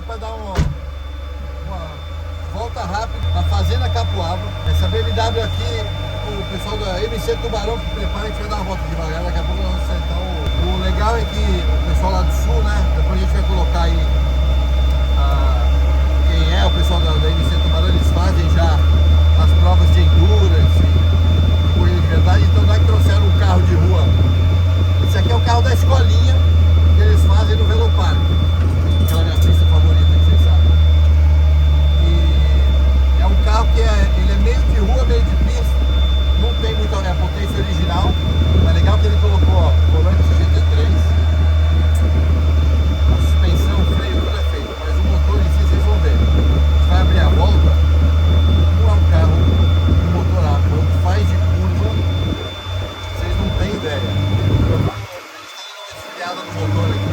para dar uma volta rápida na Fazenda Capuava. Essa BMW aqui, o pessoal da MC Tubarão que prepara, a gente vai dar uma volta devagar, daqui a pouco nós vamos sentar. O legal é que o pessoal lá do sul, né? Depois a gente vai colocar aí quem é o pessoal da MC Tubarão, eles fazem já as provas de endurance e corrida de verdade, então não é que trouxeram um carro de rua. Esse aqui é o carro da escolinha que eles fazem no Velopark, aquela minha pista favorita que vocês sabem. E é um carro que ele é meio de rua, meio de pista, não tem muita potência original, mas legal que ele colocou ó, volante GT3, a suspensão, o freio, tudo é feito, mas o motor em si vocês vão ver. Você vai abrir a volta, não é um carro de motor rápido, o que faz de curva, vocês não têm ideia. No motor aqui.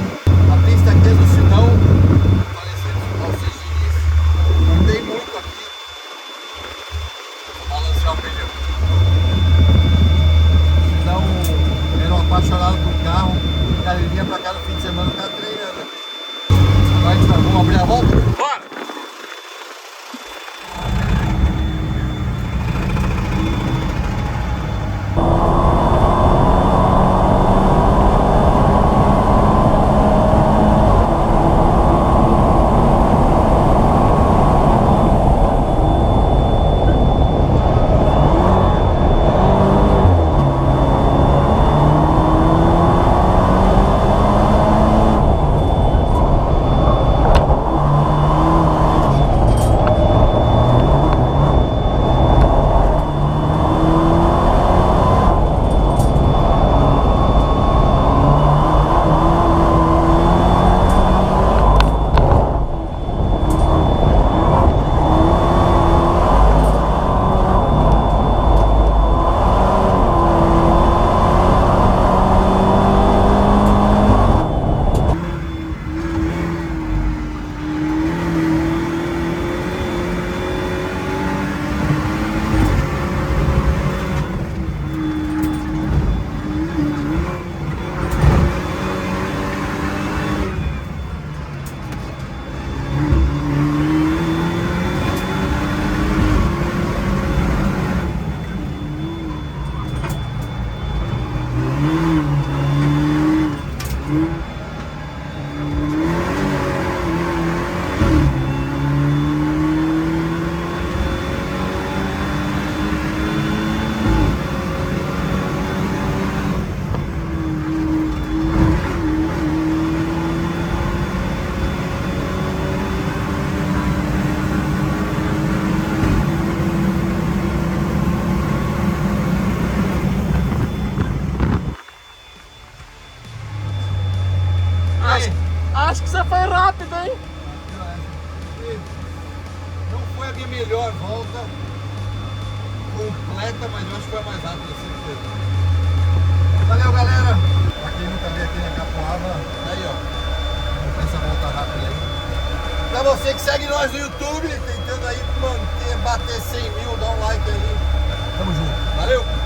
A pista aqui é do Sidão, parecido com o Diniz. Andei muito aqui. Balancear o pneu. Sidão era um apaixonado por carro. Cara, ele vinha pra cá no fim de semana, tá treinando aqui. Agora a gente vai, vamos abrir a volta? Bora! Acho que você foi rápido, hein? Não foi a minha melhor volta completa, mas eu acho que foi a mais rápida, certeza. Valeu, galera! Pra quem nunca veio aqui na Capuava, aí ó, vamos pra essa volta rápida aí. Pra você que segue nós no YouTube, tentando aí bater 100 mil, dá um like aí. Tamo junto. Valeu!